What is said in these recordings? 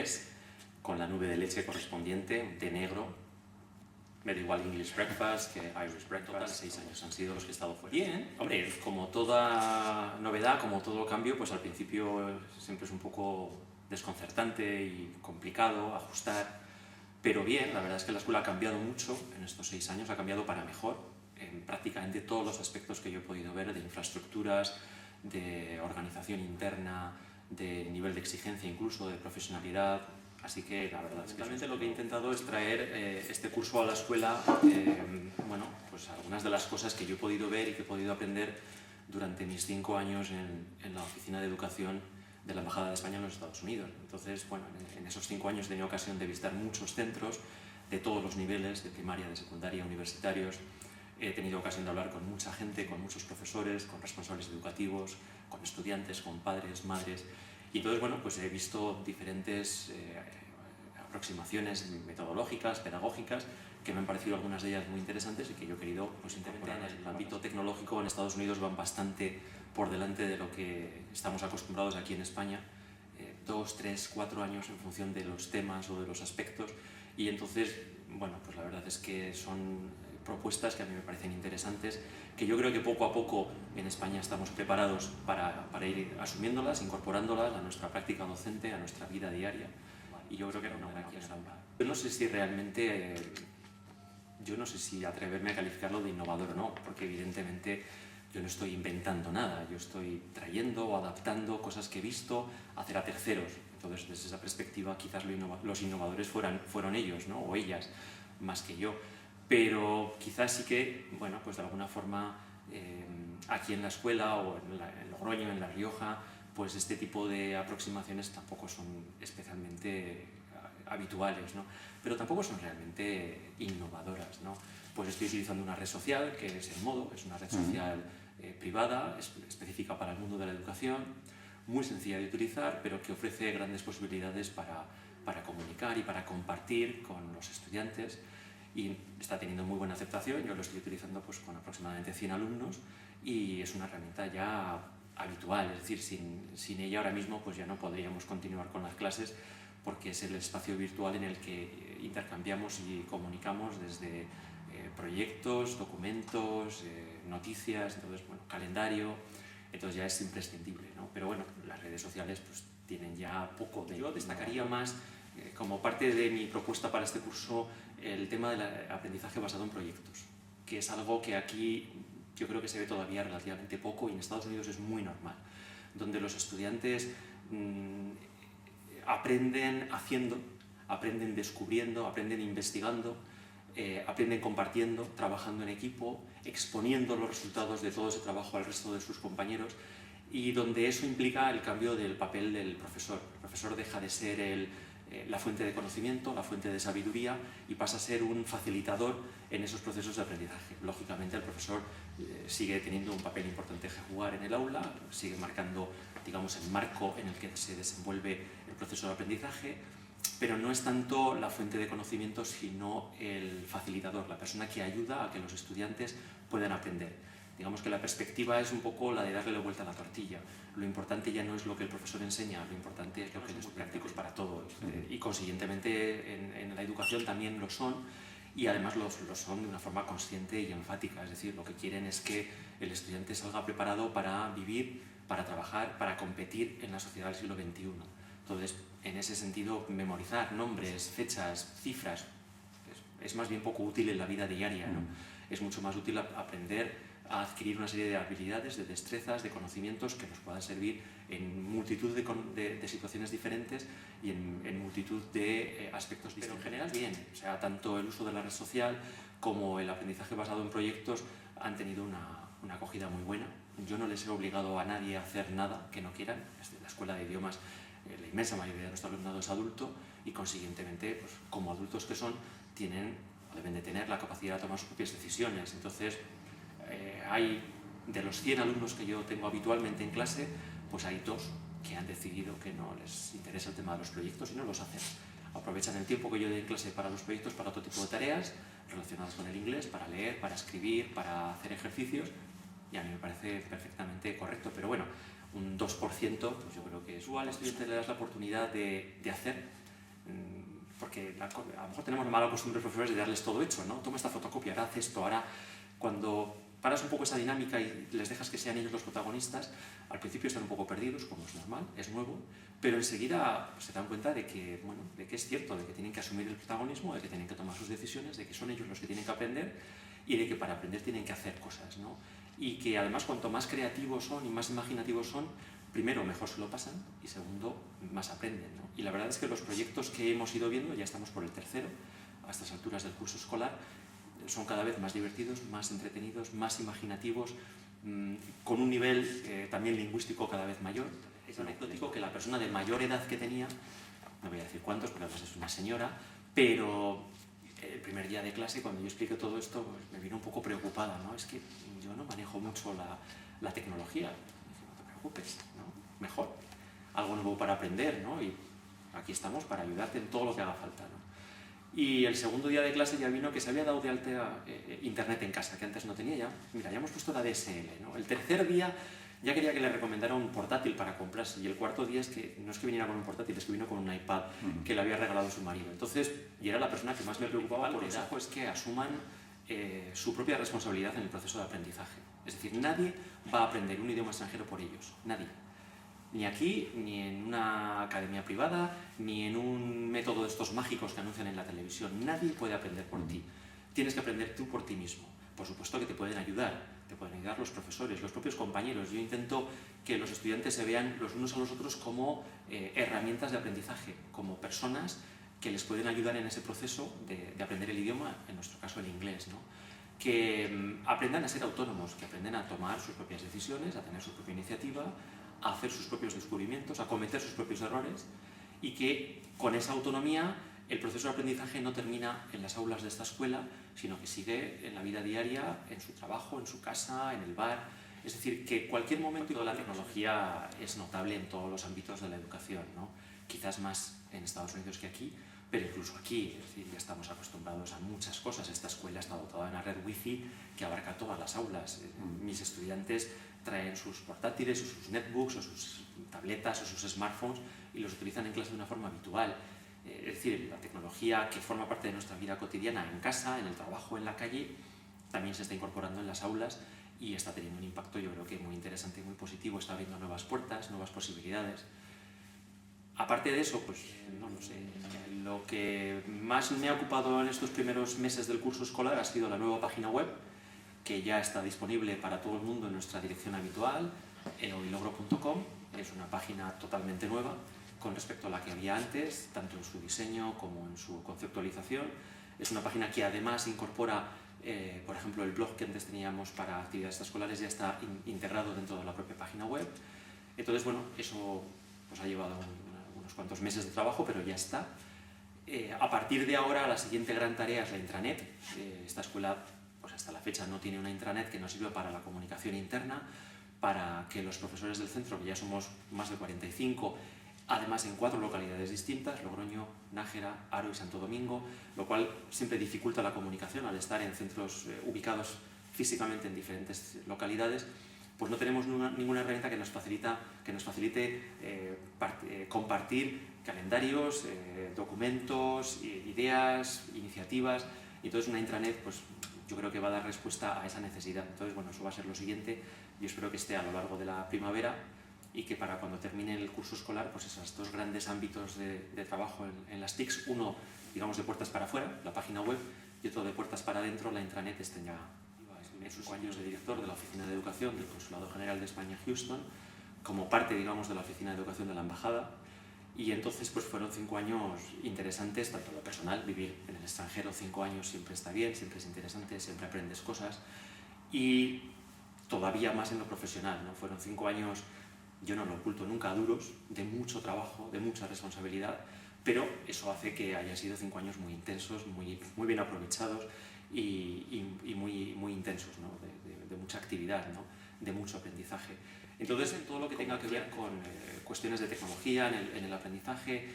inglés, con la nube de leche correspondiente, de negro. Me da igual English Breakfast que Irish Breakfast. 6 años han sido los que he estado fuera. Bien, hombre, como toda novedad, como todo cambio, pues al principio siempre es un poco desconcertante y complicado ajustar, pero bien, la verdad es que la escuela ha cambiado mucho en estos 6 años, ha cambiado para mejor en prácticamente todos los aspectos que yo he podido ver, de infraestructuras, de organización interna, de nivel de exigencia incluso, de profesionalidad. Así que la verdad es que realmente lo que he intentado es traer este curso a la escuela, bueno, pues algunas de las cosas que yo he podido ver y que he podido aprender durante mis 5 años en la oficina de educación de la Embajada de España en los Estados Unidos. Entonces, bueno, en esos 5 años he tenido ocasión de visitar muchos centros de todos los niveles, de primaria, de secundaria, universitarios. He tenido ocasión de hablar con mucha gente, con muchos profesores, con responsables educativos, con estudiantes, con padres, madres. Y entonces, bueno, pues he visto diferentes aproximaciones metodológicas, pedagógicas, que me han parecido algunas de ellas muy interesantes y que yo he querido pues, incorporar. En el ámbito tecnológico en Estados Unidos van bastante por delante de lo que estamos acostumbrados aquí en España, 2, 3, 4 años en función de los temas o de los aspectos, y entonces, bueno, pues la verdad es que son propuestas que a mí me parecen interesantes, que yo creo que poco a poco en España estamos preparados para ir asumiéndolas, incorporándolas a nuestra práctica docente, a nuestra vida diaria, y yo creo que era una buena opción. Yo no sé si realmente, yo no sé si atreverme a calificarlo de innovador o no, porque evidentemente yo no estoy inventando nada, yo estoy trayendo o adaptando cosas que he visto hacer a terceros. Entonces, desde esa perspectiva, quizás los innovadores fueron ellos, ¿no? O ellas, más que yo. Pero quizás sí que, bueno, pues de alguna forma, aquí en la escuela o en Logroño, en La Rioja, pues este tipo de aproximaciones tampoco son especialmente habituales, ¿no? Pero tampoco son realmente innovadoras, ¿no? Pues estoy utilizando una red social, que es el Modo, es una red social privada, específica para el mundo de la educación, muy sencilla de utilizar, pero que ofrece grandes posibilidades para comunicar y para compartir con los estudiantes, y está teniendo muy buena aceptación. Yo lo estoy utilizando pues, con aproximadamente 100 alumnos y es una herramienta ya habitual, es decir, sin ella ahora mismo pues ya no podríamos continuar con las clases, porque es el espacio virtual en el que intercambiamos y comunicamos desde proyectos, documentos, noticias, entonces, bueno, calendario, entonces ya es imprescindible, ¿no? Pero bueno, las redes sociales pues, tienen ya poco de... Yo destacaría más, como parte de mi propuesta para este curso, el tema del aprendizaje basado en proyectos, que es algo que aquí yo creo que se ve todavía relativamente poco y en Estados Unidos es muy normal, donde los estudiantes aprenden haciendo, aprenden descubriendo, aprenden investigando, aprenden compartiendo, trabajando en equipo, exponiendo los resultados de todo ese trabajo al resto de sus compañeros, y donde eso implica el cambio del papel del profesor. El profesor deja de ser la fuente de conocimiento, la fuente de sabiduría, y pasa a ser un facilitador en esos procesos de aprendizaje. Lógicamente el profesor sigue teniendo un papel importante que jugar en el aula, sigue marcando, digamos, el marco en el que se desenvuelve el proceso de aprendizaje, pero no es tanto la fuente de conocimiento, sino el facilitador, la persona que ayuda a que los estudiantes puedan aprender. Digamos que la perspectiva es un poco la de darle la vuelta a la tortilla. Lo importante ya no es lo que el profesor enseña, lo importante es lo que es prácticos para todo. Y consiguientemente en la educación también lo son, y además lo son de una forma consciente y enfática. Es decir, lo que quieren es que el estudiante salga preparado para vivir, para trabajar, para competir en la sociedad del siglo XXI. Entonces, en ese sentido, memorizar nombres, fechas, cifras, es más bien poco útil en la vida diaria, ¿no? Es mucho más útil aprender a adquirir una serie de habilidades, de destrezas, de conocimientos que nos puedan servir en multitud de situaciones diferentes y en multitud de aspectos distintos. Pero en general, bien. O sea, tanto el uso de la red social como el aprendizaje basado en proyectos han tenido una acogida muy buena. Yo no les he obligado a nadie a hacer nada que no quieran. Desde la escuela de idiomas, la inmensa mayoría de nuestro alumnado es adulto y, consiguientemente, pues, como adultos que son, tienen o deben de tener la capacidad de tomar sus propias decisiones. Entonces, hay de los 100 alumnos que yo tengo habitualmente en clase, pues hay 2 que han decidido que no les interesa el tema de los proyectos y no los hacen. Aprovechan el tiempo que yo doy en clase para los proyectos, para otro tipo de tareas relacionadas con el inglés, para leer, para escribir, para hacer ejercicios, y a mí me parece perfectamente correcto. Pero bueno, un 2%, pues yo creo que es igual. Al estudiante le das la oportunidad de hacer, Porque a lo mejor tenemos la mala costumbre, profesores, de darles todo hecho, ¿no? Toma esta fotocopia, ahora haz esto, ahora... Cuando paras un poco esa dinámica y les dejas que sean ellos los protagonistas, al principio están un poco perdidos, como es normal, es nuevo, pero enseguida se dan cuenta de que, bueno, de que es cierto, de que tienen que asumir el protagonismo, de que tienen que tomar sus decisiones, de que son ellos los que tienen que aprender y de que para aprender tienen que hacer cosas, ¿no? Y que además cuanto más creativos son y más imaginativos son, primero mejor se lo pasan y segundo más aprenden, ¿no? Y la verdad es que los proyectos que hemos ido viendo, ya estamos por el tercero, a estas alturas del curso escolar, son cada vez más divertidos, más entretenidos, más imaginativos, con un nivel también lingüístico cada vez mayor. Es anecdótico que la persona de mayor edad que tenía, no voy a decir cuántos porque además es una señora, pero el primer día de clase, cuando yo expliqué todo esto, pues me vino un poco preocupada, ¿no? Es que yo no manejo mucho la tecnología. Dije, no te preocupes, ¿no? Mejor, algo nuevo para aprender, ¿no? Y aquí estamos para ayudarte en todo lo que haga falta, ¿no? Y el segundo día de clase ya vino que se había dado de alta internet en casa, que antes no tenía ya. Mira, ya hemos puesto la DSL, ¿no? El tercer día ya quería que le recomendara un portátil para comprarse. Y el cuarto día es que no es que viniera con un portátil, es que vino con un iPad que le había regalado su marido. Entonces, y era la persona que más me preocupaba por edad, pues que asuman su propia responsabilidad en el proceso de aprendizaje. Es decir, nadie va a aprender un idioma extranjero por ellos, nadie. Ni aquí, ni en una academia privada, ni en un método de estos mágicos que anuncian en la televisión. Nadie puede aprender por ti. Tienes que aprender tú por ti mismo. Por supuesto que te pueden ayudar los profesores, los propios compañeros. Yo intento que los estudiantes se vean los unos a los otros como herramientas de aprendizaje, como personas que les pueden ayudar en ese proceso de aprender el idioma, en nuestro caso el inglés, ¿no? Que aprendan a ser autónomos, que aprendan a tomar sus propias decisiones, a tener su propia iniciativa, a hacer sus propios descubrimientos, a cometer sus propios errores y que con esa autonomía el proceso de aprendizaje no termina en las aulas de esta escuela, sino que sigue en la vida diaria, en su trabajo, en su casa, en el bar. Es decir, que cualquier momento de la tecnología es notable en todos los ámbitos de la educación, ¿no? Quizás más en Estados Unidos que aquí, pero incluso aquí, es decir, ya estamos acostumbrados a muchas cosas. Esta escuela está dotada de una red wifi que abarca todas las aulas. Mis estudiantes traen sus portátiles, o sus netbooks, o sus tabletas, o sus smartphones y los utilizan en clase de una forma habitual. Es decir, la tecnología que forma parte de nuestra vida cotidiana en casa, en el trabajo, en la calle, también se está incorporando en las aulas y está teniendo un impacto, yo creo que muy interesante y muy positivo. Está abriendo nuevas puertas, nuevas posibilidades. Aparte de eso, pues no lo sé, lo que más me ha ocupado en estos primeros meses del curso escolar ha sido la nueva página web, que ya está disponible para todo el mundo en nuestra dirección habitual, eoylogro.com. Es una página totalmente nueva con respecto a la que había antes, tanto en su diseño como en su conceptualización. Es una página que además incorpora, por ejemplo, el blog que antes teníamos para actividades escolares ya está integrado dentro de la propia página web. Entonces, bueno, eso pues ha llevado unos cuantos meses de trabajo, pero ya está. A partir de ahora, la siguiente gran tarea es la intranet. Esta escuela, pues hasta la fecha, no tiene una intranet que nos sirva para la comunicación interna, para que los profesores del centro, que ya somos más de 45, además en 4 localidades distintas, Logroño, Nájera, Haro y Santo Domingo, lo cual siempre dificulta la comunicación al estar en centros ubicados físicamente en diferentes localidades, pues no tenemos ninguna herramienta que nos facilite compartir calendarios, documentos, ideas, iniciativas. Y entonces una intranet, pues yo creo que va a dar respuesta a esa necesidad. Entonces, bueno, eso va a ser lo siguiente. Yo espero que esté a lo largo de la primavera y que para cuando termine el curso escolar, pues esos 2 grandes ámbitos de trabajo en las TICs, uno, digamos, de puertas para afuera, la página web, y otro de puertas para adentro, la intranet, estén ya en sus años de director de la Oficina de Educación del Consulado General de España en Houston, como parte, digamos, de la Oficina de Educación de la Embajada. Y entonces pues fueron 5 años interesantes, tanto en lo personal, vivir en el extranjero 5 años siempre está bien, siempre es interesante, siempre aprendes cosas, y todavía más en lo profesional, ¿no? Fueron 5 años, yo no lo oculto nunca, duros, de mucho trabajo, de mucha responsabilidad, pero eso hace que haya sido 5 años muy intensos, muy bien aprovechados y muy intensos, ¿no? de mucha actividad, ¿no? De mucho aprendizaje. Entonces, en todo lo que tenga que ver con cuestiones de tecnología en el aprendizaje,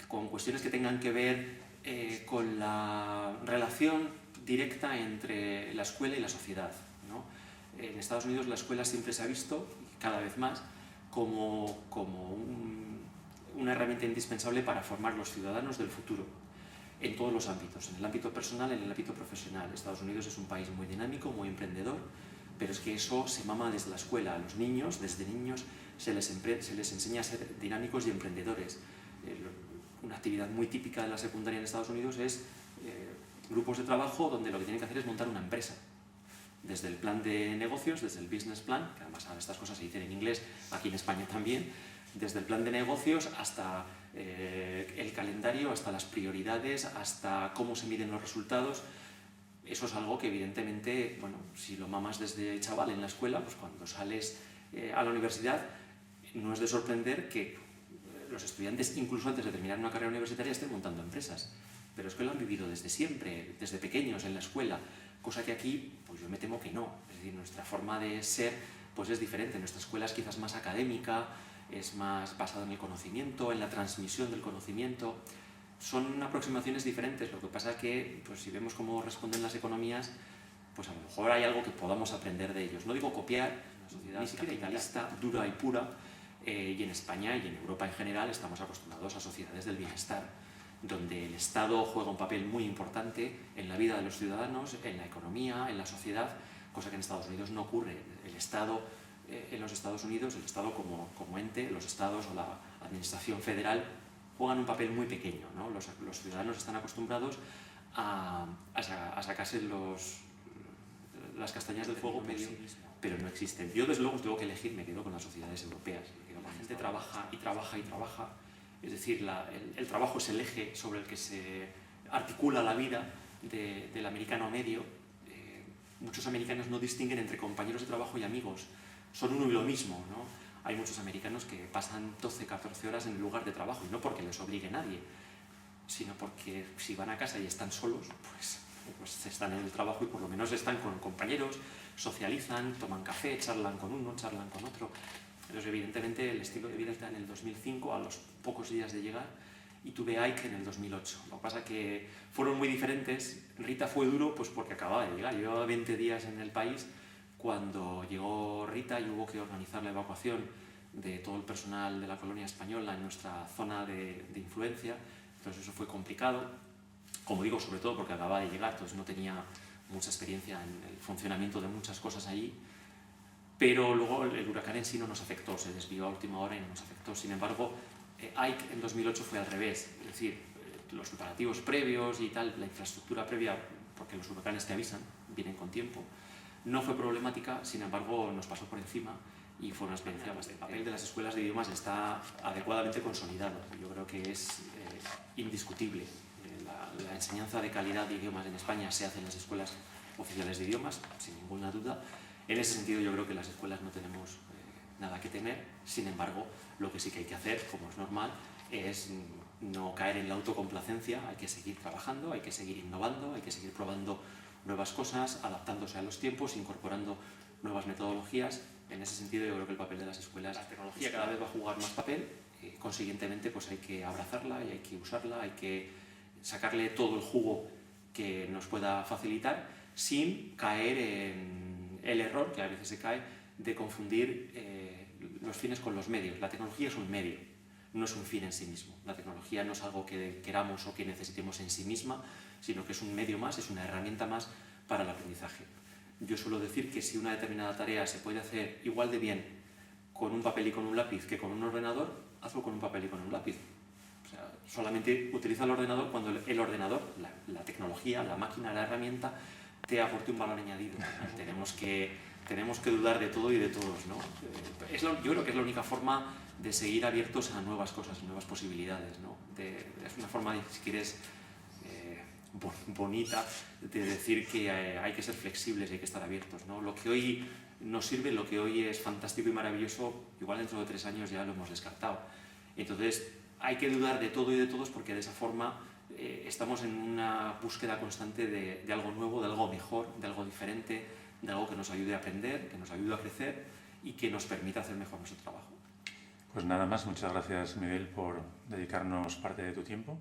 con cuestiones que tengan que ver con la relación directa entre la escuela y la sociedad, ¿no? En Estados Unidos la escuela siempre se ha visto, cada vez más, como un una herramienta indispensable para formar los ciudadanos del futuro, en todos los ámbitos, en el ámbito personal, en el ámbito profesional. Estados Unidos es un país muy dinámico, muy emprendedor, pero es que eso se mama desde la escuela. A los niños, desde niños, se les enseña a ser dinámicos y emprendedores. Una actividad muy típica de la secundaria en Estados Unidos es grupos de trabajo donde lo que tienen que hacer es montar una empresa. Desde el plan de negocios, desde el business plan, que además estas cosas se dicen en inglés, aquí en España también, desde el plan de negocios hasta el calendario, hasta las prioridades, hasta cómo se miden los resultados. Eso es algo que evidentemente, bueno, si lo mamas desde chaval en la escuela, pues cuando sales a la universidad no es de sorprender que los estudiantes, incluso antes de terminar una carrera universitaria, estén montando empresas. Pero es que lo han vivido desde siempre, desde pequeños en la escuela, cosa que aquí, pues yo me temo que no. Es decir, nuestra forma de ser pues es diferente. Nuestra escuela es quizás más académica, es más basada en el conocimiento, en la transmisión del conocimiento. Son aproximaciones diferentes. Lo que pasa es que, pues si vemos cómo responden las economías, pues a lo mejor hay algo que podamos aprender de ellos. No digo copiar, una sociedad ni siquiera capitalista, dura y pura, y en España y en Europa en general estamos acostumbrados a sociedades del bienestar, donde el Estado juega un papel muy importante en la vida de los ciudadanos, en la economía, en la sociedad, cosa que en Estados Unidos no ocurre. El Estado, en los Estados Unidos, el Estado como ente, los estados o la administración federal juegan un papel muy pequeño, ¿no? Los ciudadanos están acostumbrados a sacarse las castañas del fuego, pero no existen. Yo, desde luego, tengo que elegir, me quedo con las sociedades europeas. La gente trabaja y trabaja y trabaja. Es decir, el trabajo es el eje sobre el que se articula la vida del americano medio. Muchos americanos no distinguen entre compañeros de trabajo y amigos. Son uno y lo mismo, ¿no? Hay muchos americanos que pasan 12, 14 horas en el lugar de trabajo, y no porque les obligue nadie, sino porque si van a casa y están solos, pues están en el trabajo y por lo menos están con compañeros, socializan, toman café, charlan con uno, charlan con otro. Entonces, evidentemente, el estilo de vida está en el 2005, a los pocos días de llegar, y tuve Ike en el 2008. Lo que pasa es que fueron muy diferentes. Rita fue duro pues porque acababa de llegar. Llevaba 20 días en el país cuando llegó Rita y hubo que organizar la evacuación de todo el personal de la colonia española en nuestra zona de influencia. Entonces eso fue complicado, como digo, sobre todo porque acababa de llegar, entonces no tenía mucha experiencia en el funcionamiento de muchas cosas allí. Pero luego el huracán en sí no nos afectó, se desvió a última hora y no nos afectó. Sin embargo, Ike en 2008 fue al revés, es decir, los preparativos previos y tal, la infraestructura previa, porque los huracanes te avisan, vienen con tiempo, no fue problemática, sin embargo nos pasó por encima y fue una experiencia bastante. El papel de las escuelas de idiomas está adecuadamente consolidado, yo creo que es indiscutible. La enseñanza de calidad de idiomas en España se hace en las escuelas oficiales de idiomas, sin ninguna duda. En ese sentido yo creo que las escuelas no tenemos nada que temer. Sin embargo, lo que sí que hay que hacer, como es normal, es no caer en la autocomplacencia. Hay que seguir trabajando, hay que seguir innovando, hay que seguir probando nuevas cosas, adaptándose a los tiempos, incorporando nuevas metodologías. En ese sentido yo creo que el papel de las escuelas, la tecnología cada vez va a jugar más papel, consiguientemente pues hay que abrazarla y hay que usarla, hay que sacarle todo el jugo que nos pueda facilitar sin caer en el error, que a veces se cae, de confundir los fines con los medios. La tecnología es un medio, no es un fin en sí mismo. La tecnología no es algo que queramos o que necesitemos en sí misma, sino que es un medio más, es una herramienta más para el aprendizaje. Yo suelo decir que si una determinada tarea se puede hacer igual de bien con un papel y con un lápiz que con un ordenador, hazlo con un papel y con un lápiz. O sea, solamente utiliza el ordenador cuando el ordenador, la tecnología, la máquina, la herramienta, te aporte un valor añadido. Tenemos que dudar de todo y de todos, ¿no? Yo creo que es la única forma de seguir abiertos a nuevas cosas, nuevas posibilidades, ¿no? Es una forma, si quieres, bonita de decir que hay que ser flexibles y hay que estar abiertos, ¿no? Lo que hoy nos sirve, lo que hoy es fantástico y maravilloso, igual dentro de 3 años ya lo hemos descartado. Entonces hay que dudar de todo y de todos, porque de esa forma estamos en una búsqueda constante de algo nuevo, de algo mejor, de algo diferente, de algo que nos ayude a aprender, que nos ayude a crecer y que nos permita hacer mejor nuestro trabajo. Pues nada más, muchas gracias Miguel por dedicarnos parte de tu tiempo.